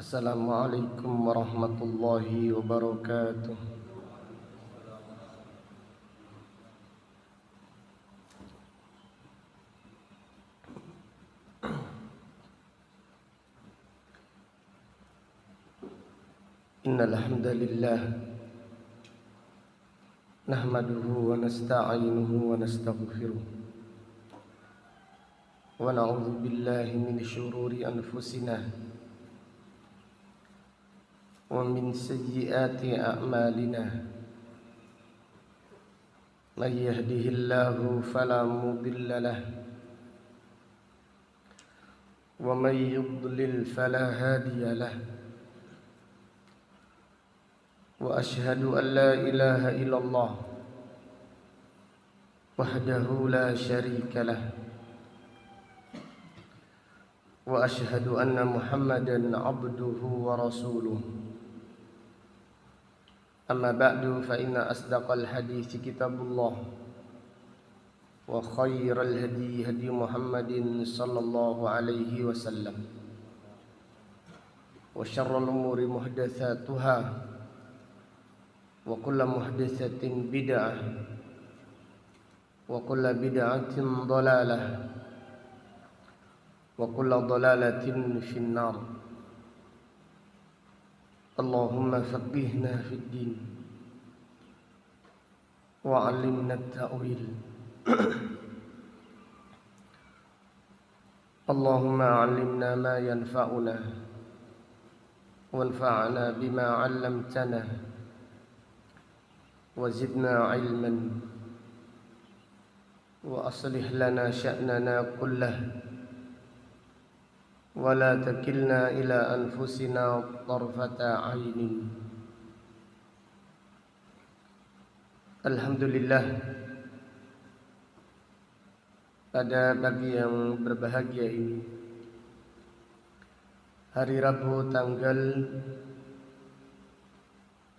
Assalamualaikum warahmatullahi wabarakatuh. Innal hamdalillah nahmaduhu wa nasta'inuhu wa nastaghfiruh wa na'udzu billahi min shururi anfusina wa min sayyiati a'malina. Man yahdihillahu fala mudilla lahu wa man yudlil fala hadiya lahu. Wa ashhadu an la ilaha illallah wahdahu la syarika lah. Wa ashhadu anna Muhammadan abduhu wa rasuluh. Amma ba'du fa inna asdaqal hadithi kitabullah wa khairal hadi hadi Muhammadin sallallahu alaihi wasallam wa syarrul umuri muhdatsatuha wa kullu muhdatsatin bid'ah wa kullu bid'atin dhalalah wa kullu dhalalatin finnar. Allahumma faqihna fid din wa 'allimna at-ta'wil. Allahumma 'allimna ma yanfa'una wanfa'na bima 'allamtana wa zidna 'ilman wa aslih lana sya'nana kullahu wa la takilna ila anfusina tarfata 'ainin. Alhamdulillah, pada pagi yang berbahagia ini, hari Rabu tanggal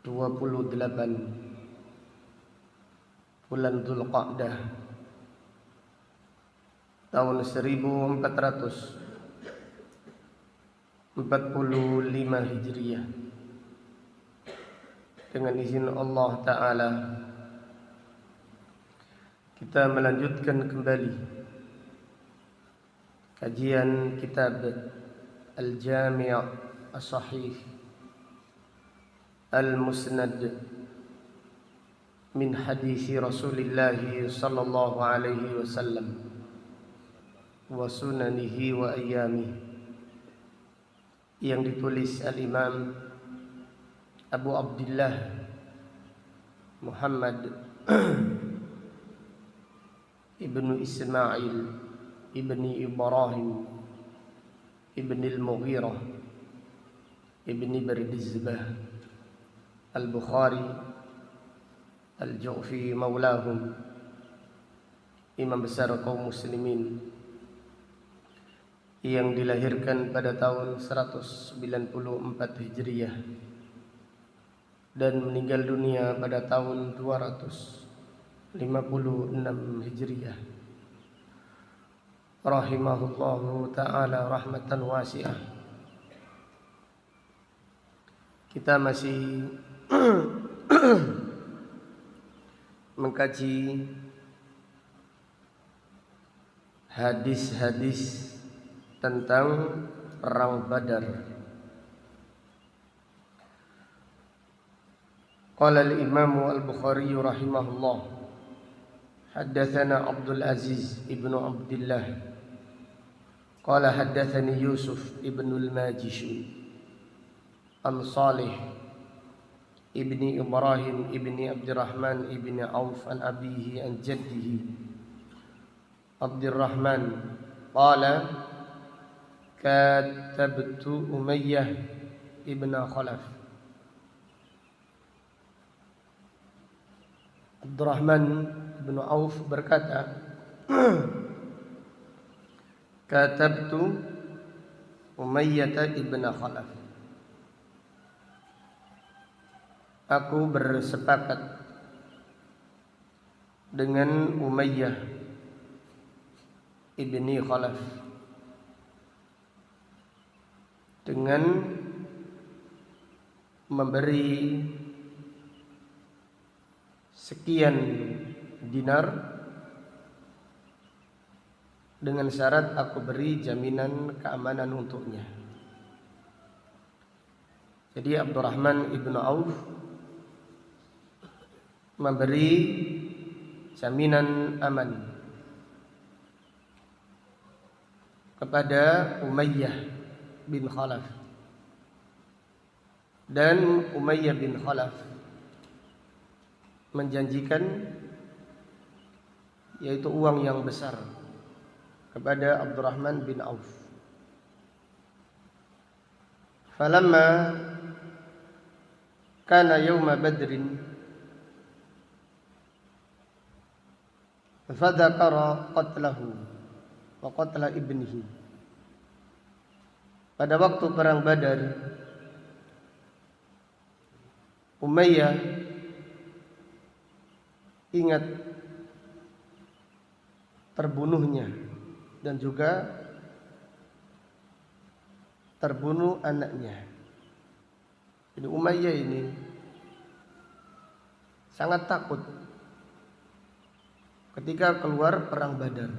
28 bulan Dzulqa'dah tahun 1445 Hijriah. Dengan izin Allah Ta'ala, kita melanjutkan kembali kajian kitab Al-Jami' As-Sahih Al-Musnad min hadisi Rasulillah sallallahu alaihi wasallam wa sunanihi wa ayyamihi, yang ditulis Al-Imam Abu Abdullah Muhammad ibnu Ismail ibni Ibrahim ibni Al-Mughirah ibni Bardizbah Al-Bukhari Al-Ju'fi maulahum, imam besar kaum muslimin, yang dilahirkan pada tahun 194 Hijriah dan meninggal dunia pada tahun 256 Hijriah. Rahimahullahu ta'ala rahmatan wasi'ah. Kita masih mengkaji hadis-hadis tentang perang Badar. Qala al-Imam Al-Bukhari rahimahullah, haddatsana Abdul Aziz ibnu Abdullah qala haddatsani Yusuf ibnu al-Majishi an Salih ibni Ibrahim ibni Abdurrahman ibni Auf an abihi an jaddihi Abdurrahman qala katabtu Umayyah ibn Khalaf. Abdurrahman ibn Auf berkata, katabtu Umayyah ibn Khalaf, aku bersepakat dengan Umayyah ibni Khalaf dengan memberi sekian dinar dengan syarat aku beri jaminan keamanan untuknya. Jadi Abdurrahman ibnu Auf memberi jaminan aman kepada Umayyah bin Khalaf, dan Umayyah bin Khalaf menjanjikan yaitu uang yang besar kepada Abdurrahman bin Auf. Falamma kana yawma Badrin fadzakara qatlahu wa qatla ibnihi. Pada waktu perang Badar, Umayyah ingat terbunuhnya dan juga terbunuh anaknya. Jadi Umayyah ini sangat takut ketika keluar perang Badar.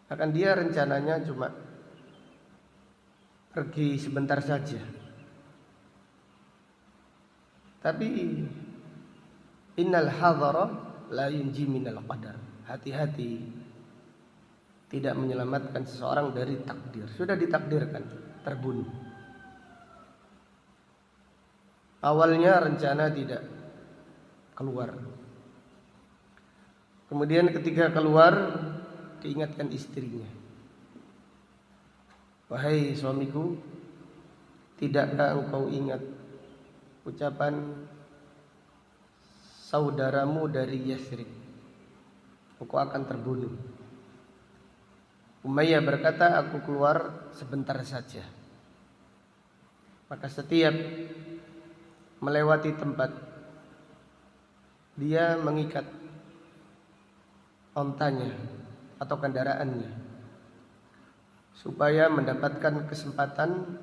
Akan dia rencananya cuma pergi sebentar saja. Tapi innal hadhara la yunji minal qadar. Hati-hati tidak menyelamatkan seseorang dari takdir. Sudah ditakdirkan terbunuh. Awalnya rencana tidak keluar. Kemudian ketika keluar diingatkan istrinya. Wahai suamiku, tidakkah engkau ingat ucapan saudaramu dari Yathrib? Engkau akan terbunuh. Umayyah berkata, aku keluar sebentar saja. Maka setiap melewati tempat, dia mengikat ontanya atau kendaraannya supaya mendapatkan kesempatan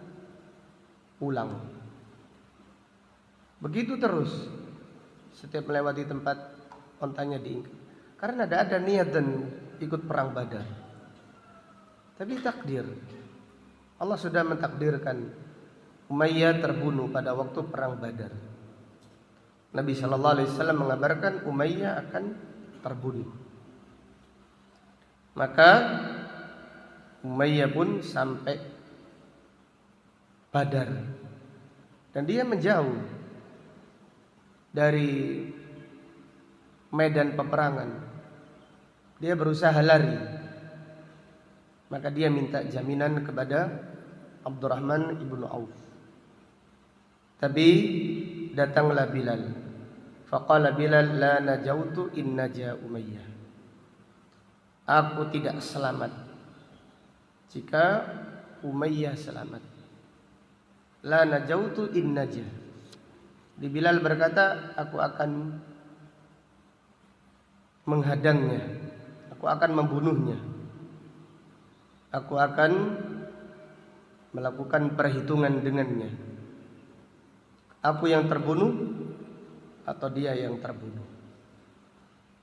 pulang. Begitu terus, setiap melewati tempat ontanya diikat. Karena tidak ada niat dan ikut perang Badar. Tapi takdir, Allah sudah mentakdirkan Umayyah terbunuh pada waktu perang Badar. Nabi SAW mengabarkan Umayyah akan terbunuh. Maka Umayyah pun sampai Badar, dan dia menjauh dari medan peperangan. Dia berusaha lari. Maka dia minta jaminan kepada Abdurrahman ibnu Auf. Tapi datanglah Bilal. Faqala Bilal, la najautu in naja Umayyah. Aku tidak selamat jika Umayyah selamat. La najautu in naja. Di Bilal berkata, aku akan menghadangnya, aku akan membunuhnya, aku akan melakukan perhitungan dengannya. Aku yang terbunuh atau dia yang terbunuh?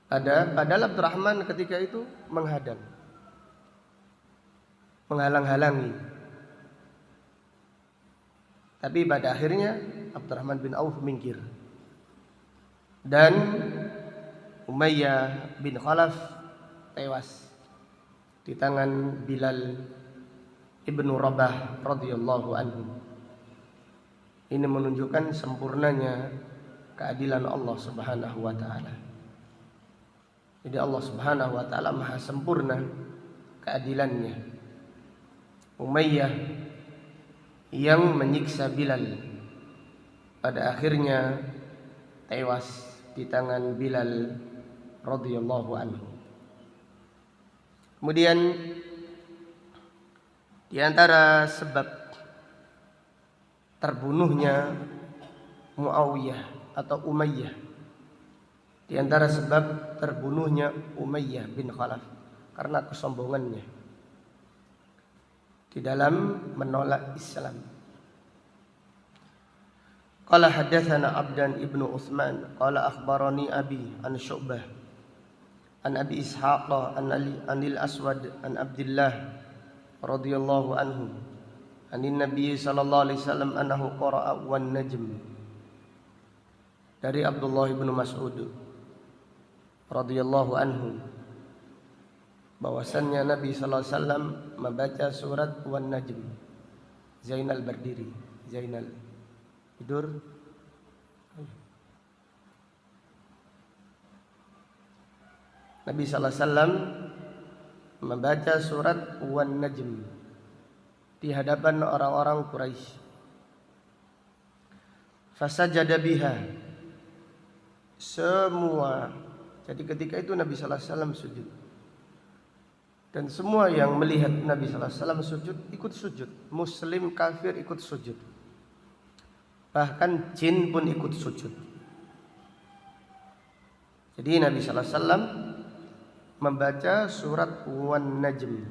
Padahal Abdurrahman ketika itu menghadang, menghalang-halangi. Tapi pada akhirnya Abdurrahman bin Auf minggir, dan Umayyah bin Khalaf tewas di tangan Bilal ibnu Rabah radhiyallahu anhu. Ini menunjukkan sempurnanya keadilan Allah Subhanahu wa taala. Jadi Allah Subhanahu wa taala maha sempurna keadilannya. Umayyah yang menyiksa Bilal pada akhirnya tewas di tangan Bilal radhiyallahu anhu. Kemudian di antara sebab terbunuhnya Muawiyah atau Umayyah, di antara sebab terbunuhnya Umayyah bin Khalaf karena kesombongannya di dalam menolak Islam. Qala haddatsana Abdan ibnu Utsman qala akhbarani abi an Syu'bah an Abi Ishaq an Anil Aswad an Abdullah radhiyallahu anhu anin Nabi sallallahu alaihi wasallam annahu qara'a wan najm. Dari Abdullah bin Mas'ud radhiyallahu anhu bahwasannya Nabi sallallahu alaihi wasallam membaca surat wan najm. Zainal berdiri, Zainal tidur. Nabi sallallahu alaihi wasallam membaca surat wan najm di hadapan orang-orang Quraisy. Fasajada biha, semua. Jadi ketika itu Nabi sallallahu alaihi wasallam sujud. Dan semua yang melihat Nabi sallallahu alaihi wasallam sujud ikut sujud. Muslim kafir ikut sujud. Bahkan jin pun ikut sujud. Jadi Nabi sallallahu alaihi wasallam membaca surat wan najm.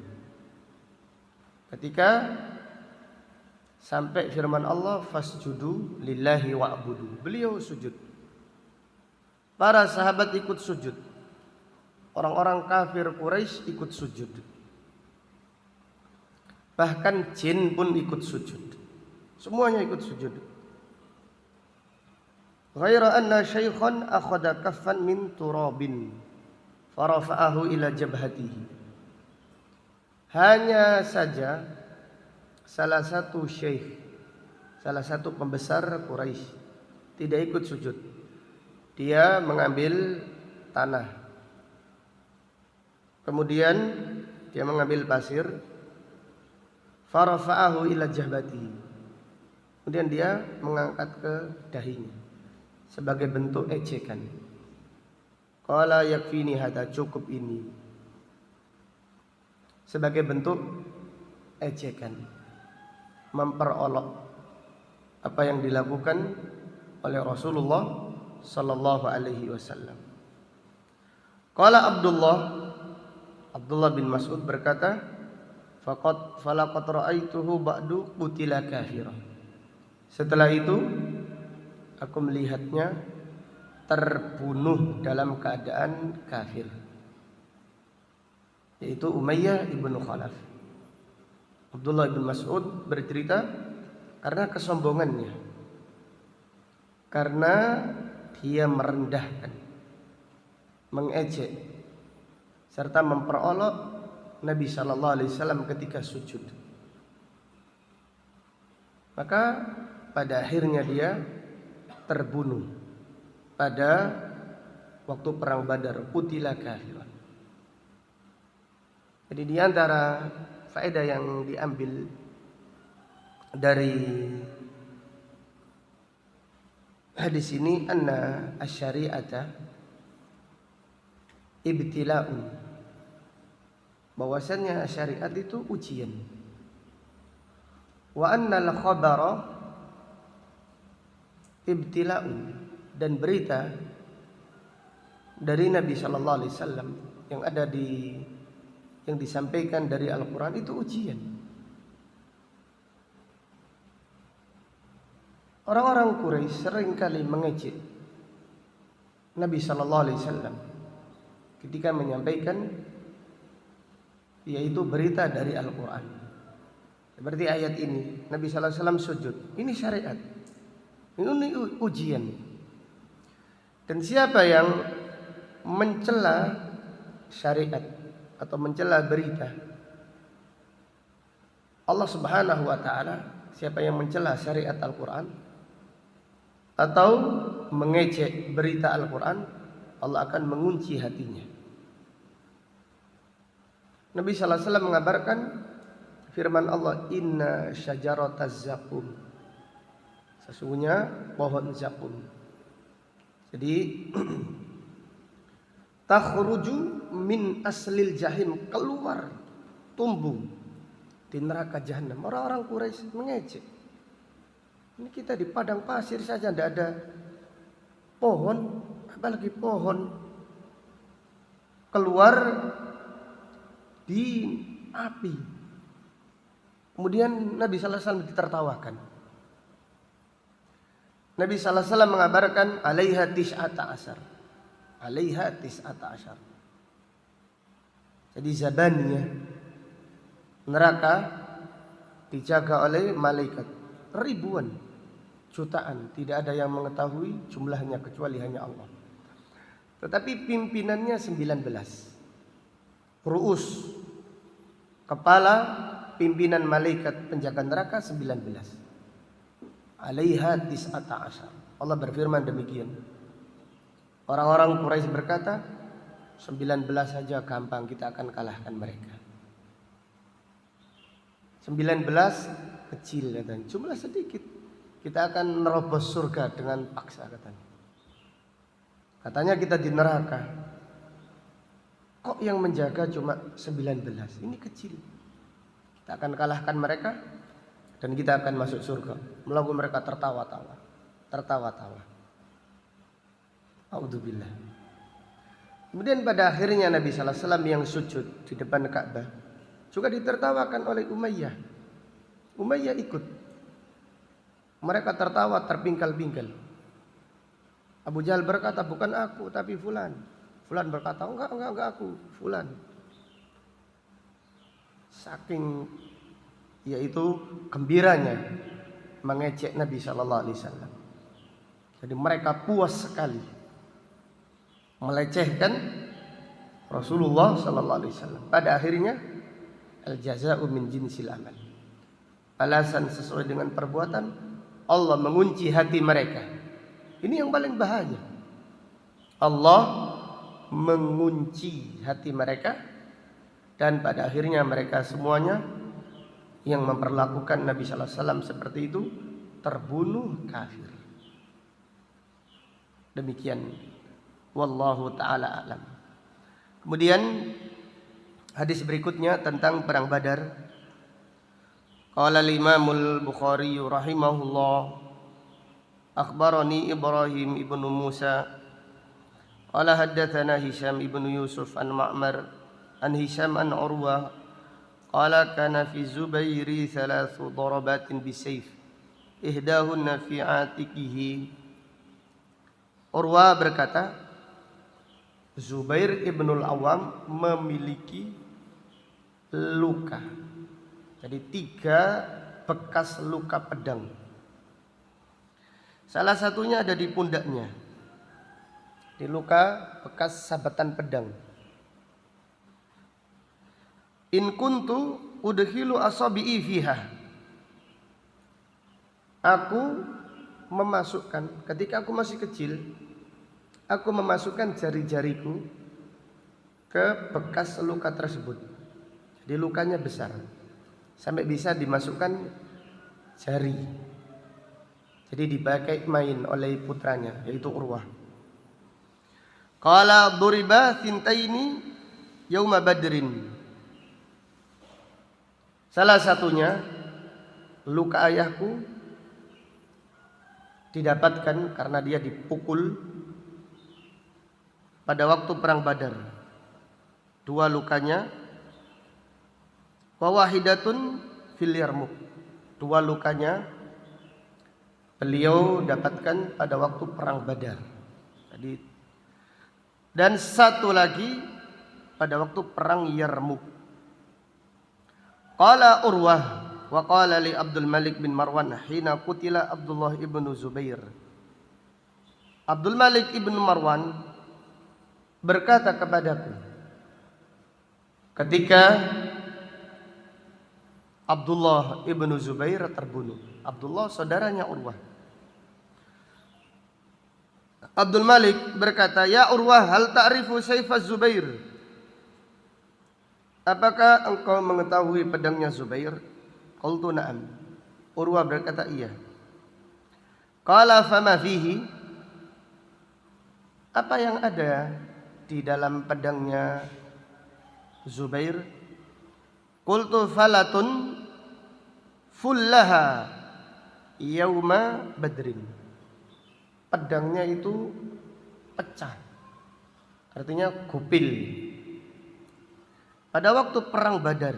Ketika sampai firman Allah fasjudu lillahi wa'budu, beliau sujud. Para sahabat ikut sujud. Orang-orang kafir Quraisy ikut sujud. Bahkan jin pun ikut sujud. Semuanya ikut sujud. Ghaira anna syaikhan akhadha kaffan min turabin farafa'ahu ila jabhatihi. Hanya saja salah satu syekh, salah satu pembesar Quraisy tidak ikut sujud. Dia mengambil tanah. Kemudian dia mengambil pasir, farafa'ahu ila jabhatihi. Kemudian dia mengangkat ke dahinya sebagai bentuk ejekan. Qala yakfini hada, cukup ini, sebagai bentuk ejekan, memperolok apa yang dilakukan oleh Rasulullah sallallahu alaihi wasallam. Qala Abdullah bin Mas'ud berkata, falaqad ra'aituhu ba'du qutila kafira. Setelah itu aku melihatnya terbunuh dalam keadaan kafir, yaitu Umayyah ibnu Khalaf. Abdullah bin Mas'ud bercerita karena kesombongannya, karena dia merendahkan, mengejek serta memperolok Nabi sallallahu alaihi wasallam ketika sujud. Maka pada akhirnya dia terbunuh pada waktu perang Badar, qutila kafiran. Jadi di antara faedah yang diambil dari hadis ini, anna asy-syari'ata ibtila'un, bahwasannya syariat itu ujian. Wa annal khabara ibtila'un, dan berita dari Nabi sallallahu alaihi wasallam yang disampaikan dari Al-Qur'an itu ujian. Orang-orang Quraisy seringkali mengejek Nabi sallallahu alaihi wasallam ketika menyampaikan yaitu berita dari Al-Qur'an. Seperti ayat ini, Nabi sallallahu alaihi wasallam sujud. Ini syariat. Ini ujian. Dan siapa yang mencela syariat atau mencela berita Allah Subhanahu wa taala, siapa yang mencela syariat Al-Qur'an atau mengejek berita Al-Qur'an, Allah akan mengunci hatinya. Nabi sallallahu alaihi wasallam mengabarkan firman Allah, inna syajarataz zakum, sesungguhnya pohon zakum. Jadi takhruju min aslil jahim, keluar, tumbuh di neraka jahanam. Orang-orang Quraisy mengejek. Ini kita di padang pasir saja tidak ada pohon, apalagi pohon keluar di api. Kemudian Nabi sallallahu alaihi wasallam ditertawakan. Nabi sallallahu alaihi wasallam mengabarkan alaiha tis'ata asyar. Alaiha tis'ata asyar. Jadi zabaniyah neraka dijaga oleh malaikat ribuan, jutaan, tidak ada yang mengetahui jumlahnya kecuali hanya Allah. Tetapi pimpinannya 19. Ru'us, kepala pimpinan malaikat penjaga neraka 19. Alaiha tis'ata asyar. Allah berfirman demikian. Orang-orang Quraisy berkata, 19 saja gampang, kita akan kalahkan mereka. 19 kecil katanya, jumlah sedikit, kita akan nerobos surga dengan paksa katanya. Katanya kita di neraka, kok yang menjaga cuma 19, ini kecil, kita akan kalahkan mereka dan kita akan masuk surga. Lalu mereka tertawa-tawa. A'udzubillah. Kemudian pada akhirnya Nabi sallallahu alaihi wasallam yang sujud di depan Ka'bah juga ditertawakan oleh Umayyah. Umayyah ikut. Mereka tertawa terpingkal-pingkal. Abu Jahal berkata, bukan aku tapi fulan. Fulan berkata, enggak aku, fulan. Saking yaitu gembiranya mengejek Nabi sallallahu alaihi wasallam. Jadi mereka puas sekali melecehkan Rasulullah sallallahu alaihi wasallam. Pada akhirnya al-jazaa'u min jinsil amal. Balasan sesuai dengan perbuatan. Allah mengunci hati mereka. Ini yang paling bahaya. Allah mengunci hati mereka dan pada akhirnya mereka semuanya yang memperlakukan Nabi sallallahu alaihi wasallam seperti itu terbunuh kafir. Demikian wallahu taala alam. Kemudian hadis berikutnya tentang perang Badar. Qala al-Imamul Bukhari rahimahullah, akhbarani Ibrahim ibnu Musa qala haddatsana Hisham ibnu Yusuf an Ma'mar an Hisham an Urwah qala kana fi Zubairi 3 darabatin bisayf ihdahunna fi atikihi. Urwah berkata, Zubair ibnul Awam memiliki luka. Jadi 3 bekas luka pedang. Salah satunya ada di pundaknya. Di luka bekas sabatan pedang. In kuntu udkhilu asabi'i fiha. Aku memasukkan, ketika aku masih kecil, aku memasukkan jari-jariku ke bekas luka tersebut. Jadi lukanya besar, sampai bisa dimasukkan jari. Jadi dipakai main oleh putranya, yaitu Urwah. Qala duriba thintaini yauma badrin. Salah satunya luka ayahku didapatkan karena dia dipukul pada waktu perang Badar. 2 lukanya, wa wahidatun fil Yarmuk. 2 lukanya beliau dapatkan pada waktu perang Badar. Jadi, dan 1 lagi pada waktu perang Yarmuk. Qala Urwah wa qala li Abdul Malik bin Marwan hina qutila Abdullah ibnu Zubair. Abdul Malik ibnu Marwan berkata kepadaku ketika Abdullah ibnu Zubair terbunuh. Abdullah saudaranya Urwah. Abdul Malik berkata, ya Urwah, hal ta'rifu sayfaz Zubair? Apakah engkau mengetahui pedangnya Zubair? Qultu na'am. Urwah berkata, iya. Qala fama fihi? Apa yang ada di dalam pedangnya Zubair? Qultu falatun fullaha yauma badrin. Pedangnya itu pecah, artinya gupil pada waktu perang Badar.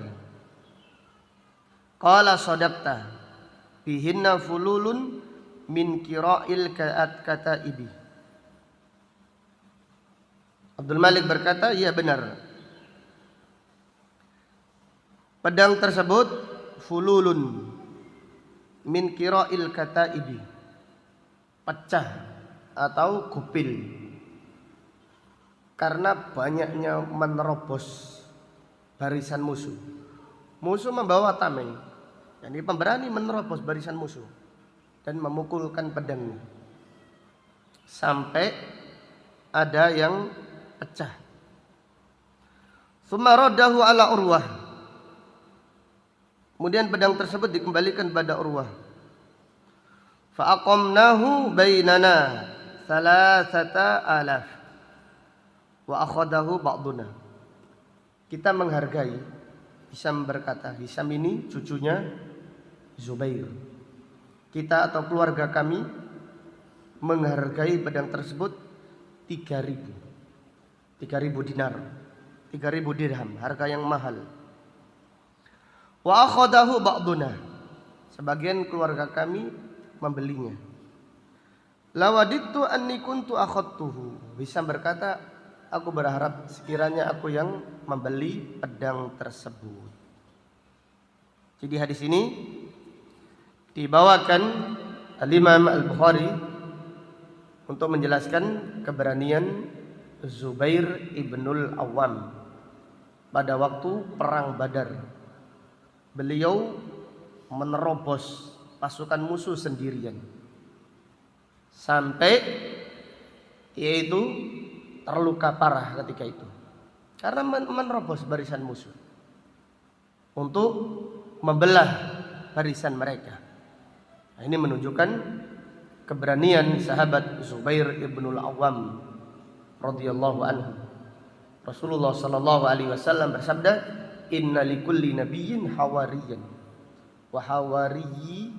Qala sadaqta bihinna fululun min qira'il kataibi. Abdul Malik berkata, iya benar. Pedang tersebut fululun min qira'il kataibi, pecah atau gupil karena banyaknya menerobos barisan musuh. Musuh membawa tameng, jadi pemberani menerobos barisan musuh dan memukulkan pedangnya sampai ada yang pecah. Tsumma raddahu ala Urwah. Kemudian pedang tersebut dikembalikan pada Urwah. Fa aqamnahu bainana 3,000 wa akhadahu ba'duna. Kita menghargai, Hisam berkata, Hisam ini cucunya Zubair. Kita atau keluarga kami menghargai pedang tersebut 3.000 dinar, 3.000 dirham, harga yang mahal. Wa akhadahu ba'duna, sebagian keluarga kami membelinya. Lawadittu anni kuntu akhadtuhu. Hisam berkata, aku berharap sekiranya aku yang membeli pedang tersebut. Jadi hadis ini dibawakan Al-Imam Al-Bukhari untuk menjelaskan keberanian Zubair ibnul Awwam pada waktu perang Badar. Beliau menerobos pasukan musuh sendirian sampai yaitu terluka parah ketika itu karena menerobos barisan musuh untuk membelah barisan mereka. Nah, ini menunjukkan keberanian sahabat Zubair ibnul Awwam radhiyallahu anhu. Rasulullah sallallahu alaihi wasallam bersabda, "Inna likulli nabiyyin hawariyan wa hawariyi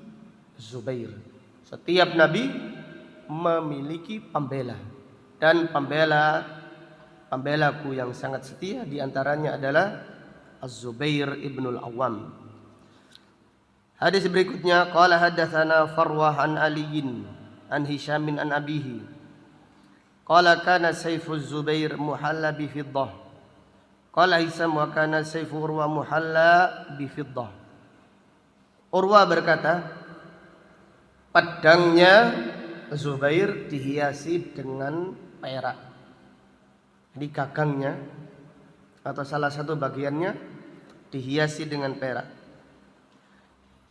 Zubair." Setiap nabi memiliki pembela dan pembelaku yang sangat setia diantaranya adalah Az-Zubair ibnul Awwam. Hadis berikutnya, qala haddatsana Farwah an Aliyin an Hisyamin an abihi. Qala kana sayfu Zubair muhalla bi fiddah. Qala Hisam wa kana sayfu Urwa muhalla bi fiddah. Urwa berkata, pedangnya Zubair dihiasi dengan perak. Jadi gagangnya atau salah satu bagiannya dihiasi dengan perak.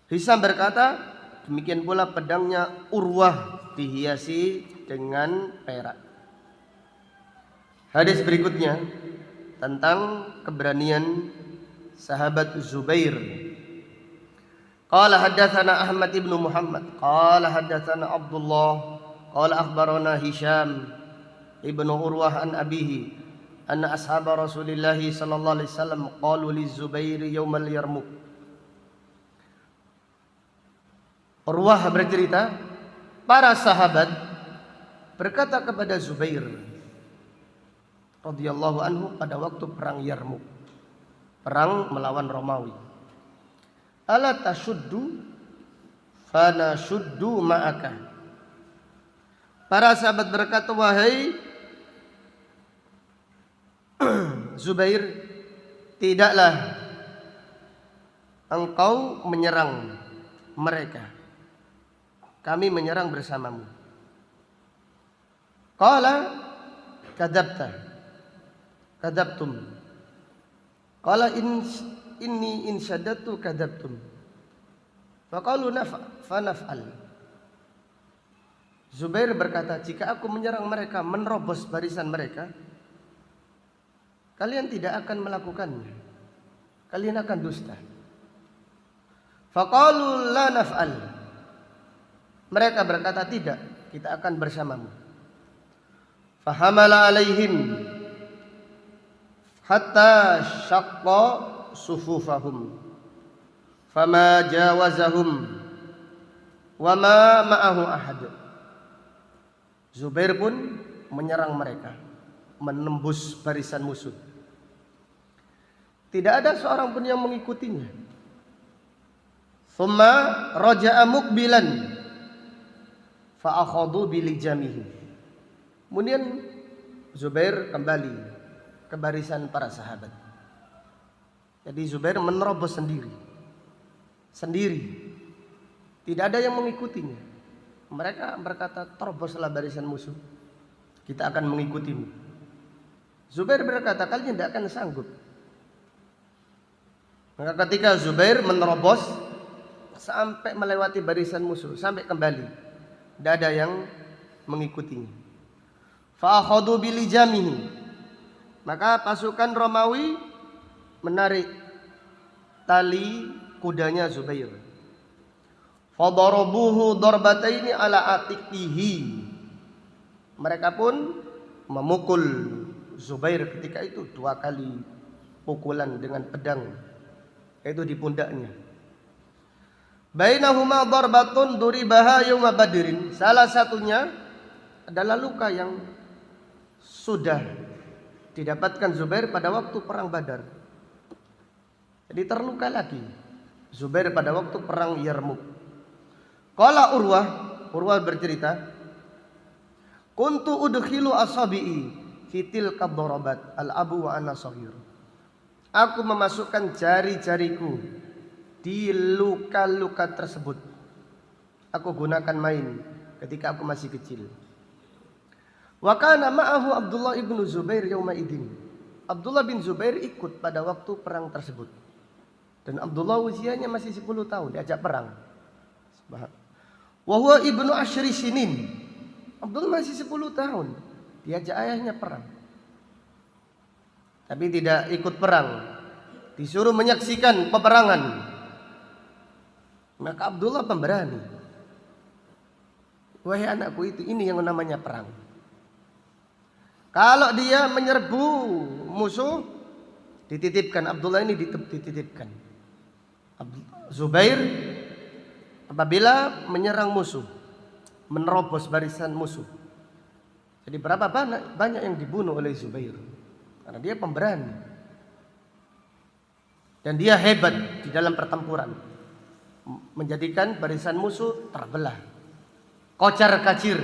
Hisam berkata, demikian pula pedangnya Urwah dihiasi dengan perak. Hadis berikutnya tentang keberanian sahabat Zubair. Qala haddatsana Ahmad ibn Muhammad qala haddatsana Abdullah qala akhbarana Hisham ibnu Urwah an abihi anna ashab Rasulillah sallallahu alaihi wasallam qalu li Zubair yaumal Yarmuk. Urwah bercerita, para sahabat berkata kepada Zubair radhiyallahu anhu pada waktu perang Yarmuk, perang melawan Romawi. Ala tashuddu fana shuddu ma'aka. Para sahabat berkata, wahai Zubair, tidaklah engkau menyerang mereka, kami menyerang bersamamu. Qala kadzabtum. Qala inni in syaddatu kadzabtum. Faqalu naf'al. Zubair berkata, jika aku menyerang mereka, menerobos barisan mereka, kalian tidak akan melakukannya. Kalian akan dusta. Faqalu la naf'al. Mereka berkata, tidak, kita akan bersamamu. Fahamala alaihim hatta syaqqa sufufahum fama jawazahum wa ma ma'ahu ahad. Zubair pun menyerang mereka, menembus barisan musuh. Tidak ada seorang pun yang mengikutinya. Thumma raja'a muqbilan. fa akhadhu bilijamihi. Kemudian Zubair kembali ke barisan para sahabat. Jadi Zubair menerobos sendiri. Tidak ada yang mengikutinya. Mereka berkata, teroboslah barisan musuh, kita akan mengikutimu. Zubair berkata, kalian tidak akan sanggup. Maka ketika Zubair menerobos sampai melewati barisan musuh, sampai kembali, tidak ada yang mengikutinya. Fa akhadhu bilijamihi. Maka pasukan Romawi menarik tali kudanya Zubair. Fadarabuhu darbataini ala atiqihi. Mereka pun memukul Zubair ketika itu 2 kali pukulan dengan pedang, yaitu di pundaknya. Bainahuma darbatun duribaha yauma badrin. Salah satunya adalah luka yang sudah didapatkan Zubair pada waktu perang Badar. Jadi terluka lagi Zubair pada waktu perang Yarmuk. Qala Urwah bercerita, kuntu udkhilu asabi'i fitil kadarabat al-abu wa ana shaghir. Aku memasukkan jari-jariku di luka-luka tersebut. Aku gunakan main ketika aku masih kecil. Wa kana ma'ahu Abdullah ibnu Zubair yauma idin. Abdullah bin Zubair ikut pada waktu perang tersebut. Dan Abdullah usianya masih 10 tahun diajak perang. Wa huwa ibnu asyri sinin. Abdullah masih 10 tahun diajak ayahnya perang. Tapi tidak ikut perang. Disuruh menyaksikan peperangan. Maka Abdullah pemberani. Wahai anakku, ini yang namanya perang. Kalau dia menyerbu musuh, dititipkan. Abdullah ini dititipkan. Zubair apabila menyerang musuh, menerobos barisan musuh. Jadi berapa banyak yang dibunuh oleh Zubair. Karena dia pemberani. Dan dia hebat di dalam pertempuran. Menjadikan barisan musuh terbelah. Kocar kacir.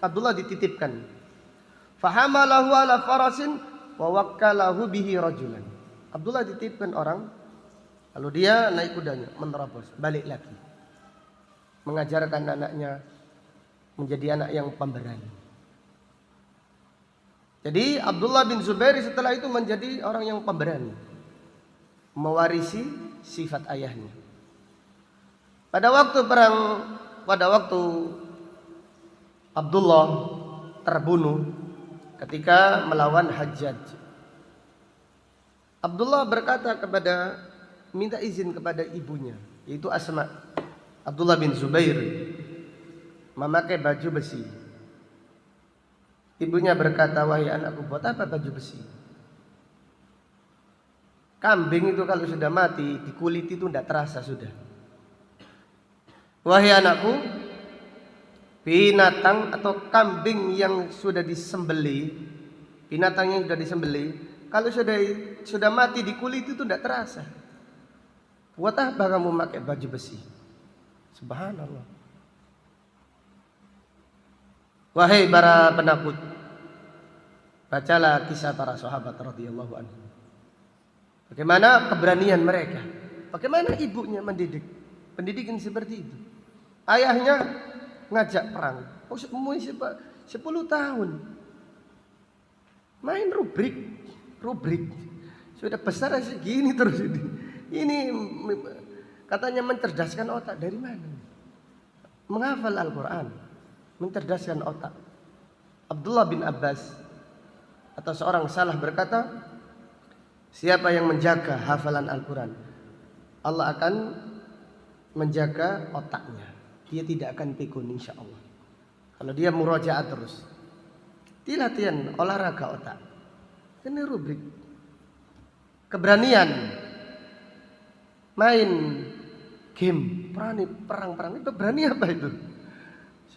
Abdullah dititipkan. Fahamalahu ala farasin wa wakkalahu bihi rajulan. Abdullah dititipkan orang, lalu dia naik kudanya, menerobos, balik lagi. Mengajarkan anaknya menjadi anak yang pemberani. Jadi Abdullah bin Zubair setelah itu menjadi orang yang pemberani, mewarisi sifat ayahnya. Pada waktu Abdullah terbunuh ketika melawan Hajjaj, Abdullah minta izin kepada ibunya, yaitu Asma. Abdullah bin Zubair memakai baju besi. Ibunya berkata, wahai anakku, buat apa baju besi? Kambing itu kalau sudah mati, di kulit itu tidak terasa sudah. Wahai anakku, binatang atau kambing yang sudah disembelih, binatang yang sudah disembelih, kalau sudah mati di kulit itu tidak terasa. Buat apa kamu pakai baju besi? Subhanallah. Wahai para penakut, bacalah kisah para sahabat radhiyallahu anhum. Bagaimana keberanian mereka, bagaimana ibunya mendidik, pendidikan seperti itu. Ayahnya ngajak perang, umur 10 tahun, main rubrik, sudah besar segini terus ini katanya mencerdaskan otak. Dari mana? Menghafal Al-Quran, mencerdaskan otak. Abdullah bin Abbas atau seorang salaf berkata, siapa yang menjaga hafalan Al-Quran, Allah akan menjaga otaknya. Dia tidak akan pikun insya Allah. Kalau dia murajaah terus, dia latihan olahraga otak. Ini rubrik. Keberanian, main game, perang. Itu berani apa itu?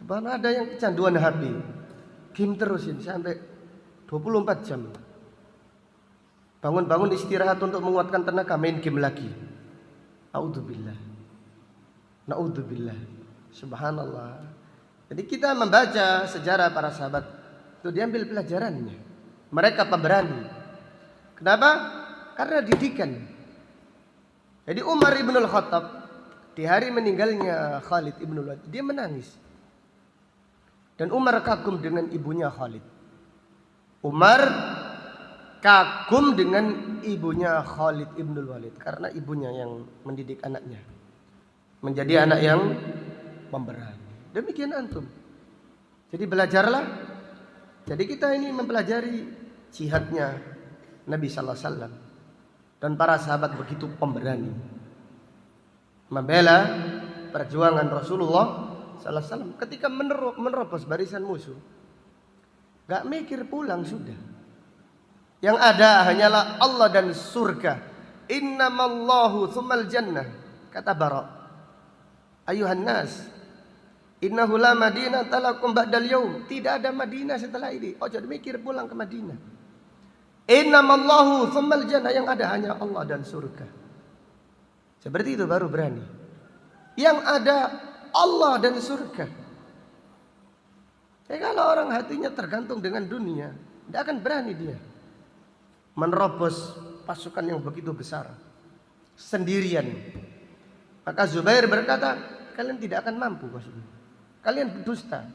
Sebenarnya ada yang kecanduan HP, game terusin sampai 24 jam. Bangun-bangun istirahat untuk menguatkan tenaga, main game lagi. Naudzubillah. Subhanallah. Jadi kita membaca sejarah para sahabat itu diambil pelajarannya. Mereka pemberani. Kenapa? Karena didikan. Jadi Umar ibn al-Khattab di hari meninggalnya Khalid ibn al-Walid, dia menangis. Dan Umar kagum dengan ibunya Khalid. Umar kagum dengan ibunya Khalid ibn al-Walid karena ibunya yang mendidik anaknya menjadi anak yang pemberani. Demikian antum. Jadi belajarlah. Jadi kita ini mempelajari jihadnya Nabi sallallahu alaihi wasallam dan para sahabat begitu pemberani membela perjuangan Rasulullah sallallahu alaihi wasallam ketika menerobos barisan musuh. Gak mikir pulang sudah. Yang ada hanyalah Allah dan surga. Innamallahu tsummal jannah. Kata Bara, ayuhan nas, innahu la madinata lakum ba'dal yaum. Tidak ada Madinah setelah ini. Oh, jadi mikir pulang ke Madinah. Innamallahu tsummal jannah. Yang ada hanya Allah dan surga. Seperti itu baru berani. Yang ada Allah dan surga. Kalau orang hatinya tergantung dengan dunia, tidak akan berani dia menerobos pasukan yang begitu besar sendirian. Maka Zubair berkata, kalian tidak akan mampu maksudnya. Kalian berdusta.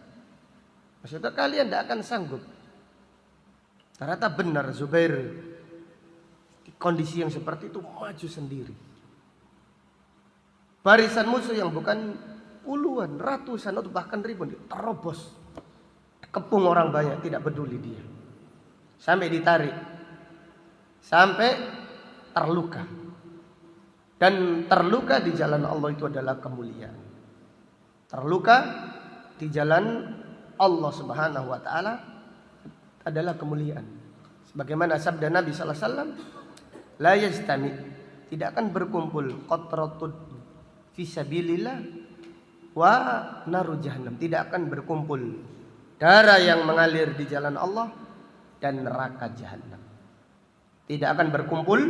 Maksudnya kalian tidak akan sanggup. Ternyata benar Zubair di kondisi yang seperti itu maju sendiri. Barisan musuh yang bukan puluhan, ratusan atau bahkan ribuan terobos. Kepung orang banyak, tidak peduli dia. Sampai ditarik. Sampai terluka. Dan terluka di jalan Allah itu adalah kemuliaan. Terluka di jalan Allah Subhanahu wa taala adalah kemuliaan. Sebagaimana sabda Nabi sallallahu alaihi wasallam, la yastami, tidak akan berkumpul qatratun fi sabilillah wa naru jahannam, tidak akan berkumpul darah yang mengalir di jalan Allah dan neraka jahanam. Tidak akan berkumpul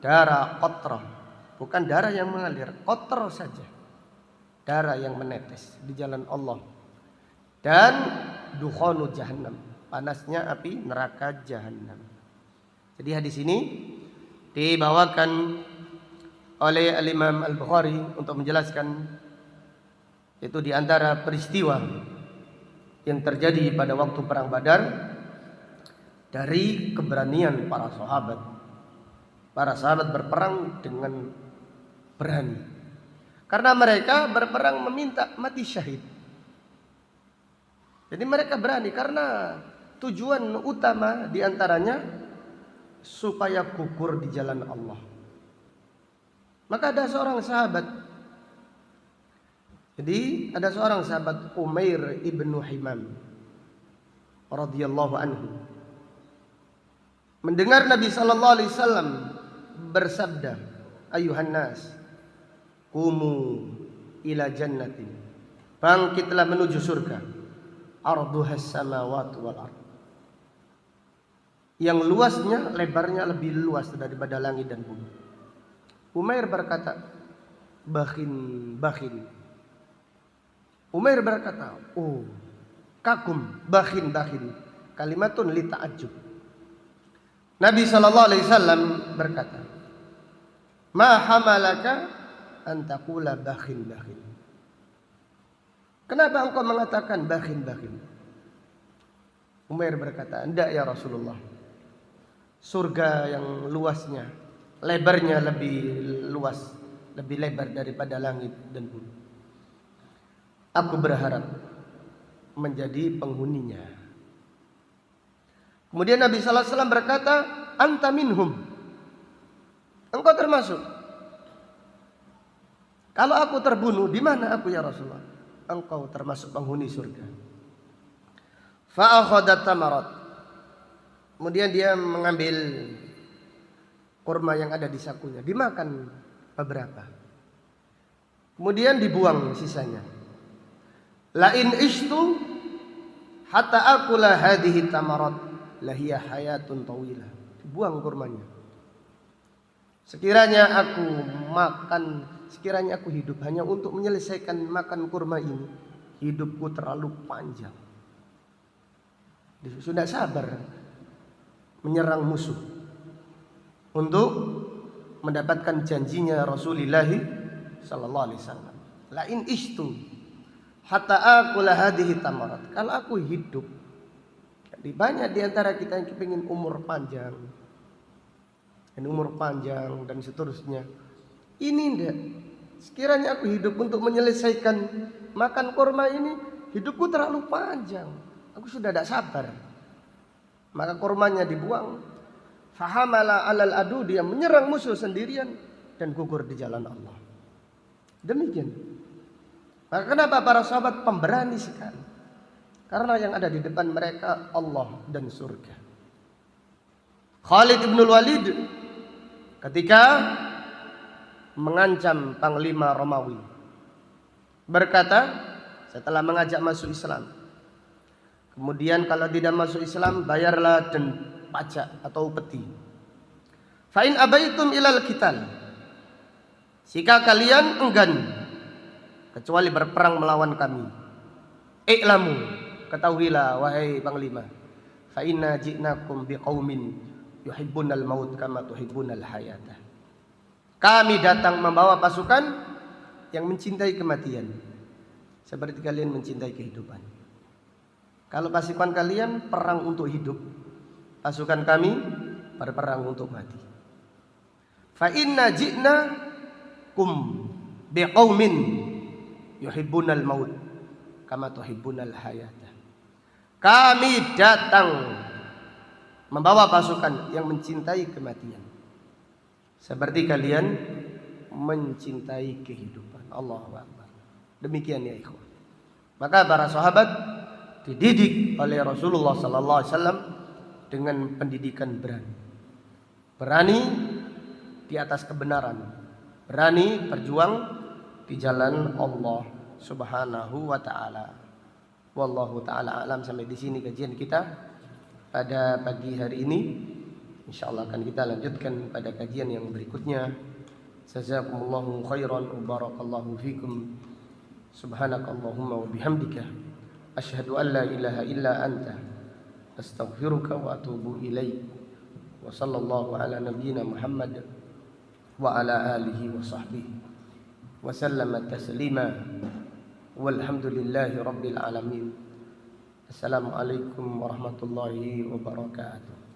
darah qatrah, bukan darah yang mengalir, qatrah saja. Darah yang menetes di jalan Allah. Dan dukhanu jahannam, panasnya api neraka jahanam. Jadi hadis ini dibawakan oleh Al-Imam Al-Bukhari untuk menjelaskan itu di antara peristiwa yang terjadi pada waktu perang Badar dari keberanian para sahabat. Para sahabat berperang dengan berani. Karena mereka berperang meminta mati syahid. Jadi mereka berani karena tujuan utama diantaranya supaya gugur di jalan Allah. Maka ada seorang sahabat. Jadi ada seorang sahabat Umair ibnu Himam radhiyallahu anhu mendengar Nabi sallallahu alaihi wasallam bersabda, ayuhan nas, qumu ila jannatin, bangkitlah menuju surga, arduhas samawati wal ard, yang luasnya, lebarnya lebih luas daripada langit dan bumi. Umair berkata, bakhin. Umair berkata, oh, kagum, bakhin. Kalimatun li ta'ajjub. Nabi sallallahu alaihi wasallam berkata, ma hamalaka an taqula bakhin. Kenapa engkau mengatakan bakhin? Umair berkata, enggak ya Rasulullah. Surga yang luasnya, lebarnya lebih luas, lebih lebar daripada langit dan bumi. Aku berharap menjadi penghuninya. Kemudian Nabi sallallahu alaihi wasallam berkata, anta minhum. Engkau termasuk. Kalau aku terbunuh, di mana aku ya Rasulullah? Engkau termasuk penghuni surga. Fa akhadha tamarat. Kemudian dia mengambil kurma yang ada di sakunya, dimakan beberapa. Kemudian dibuang sisanya. La in ishtu hatta akula hadhihi tamarat lahiya hayatun tawilah. Buang kurmanya. Sekiranya aku hidup hanya untuk menyelesaikan makan kurma ini, hidupku terlalu panjang. Sudah sabar menyerang musuh untuk mendapatkan janjinya Rasulullah sallallahu alaihi wasallam. La in ishtu hatta aqula hadhihi tamarat. Kalau aku hidup, jadi banyak di antara kita yang kepingin umur panjang dan seterusnya. Ini enggak. Sekiranya aku hidup untuk menyelesaikan makan kurma ini, hidupku terlalu panjang. Aku sudah tidak sabar. Maka kurmanya dibuang. Fahamala alal adu, dia menyerang musuh sendirian dan gugur di jalan Allah. Demikian. Maka kenapa para sahabat pemberani sekali? Karena yang ada di depan mereka Allah dan surga. Khalid bin Walid ketika mengancam panglima Romawi berkata, setelah mengajak masuk Islam, kemudian kalau tidak masuk Islam bayarlah dan pajak atau upeti. Fa in abaitum ilal qital, jika kalian enggan kecuali berperang melawan kami, i'lamu, ketahuilah wahai panglima, fa inna ji'nakum biqaumin yuhibbunal maut kama tuhibbunal hayata. Kami datang membawa pasukan yang mencintai kematian seperti kalian mencintai kehidupan. Kalau pasukan kalian perang untuk hidup, pasukan kami berperang untuk mati. Fa inna ji'nakum biqaumin yuhibbunal maut kama tuhibbunal hayata. Kami datang membawa pasukan yang mencintai kematian seperti kalian mencintai kehidupan. Allahu Akbar. Demikian ya ikhwan. Maka para sahabat dididik oleh Rasulullah sallallahu alaihi wasallam dengan pendidikan berani. Berani di atas kebenaran. Berani berjuang di jalan Allah Subhanahu wa taala. Wallahu taala alam. Sampai di sini kajian kita pada pagi hari ini. Insyaallah akan kita lanjutkan pada kajian yang berikutnya. Jazakumullahu khairan wa barakallahu fikum. Subhanakallahumma wa bihamdika asyhadu an la ilaha illa anta astaghfiruka wa atubu ilaik. Wa sallallahu ala nabiyyina Muhammad wa ala alihi wa sahbihi wa sallama taslima. Walhamdulillahi rabbil alamin. Assalamualaikum warahmatullahi wabarakatuh.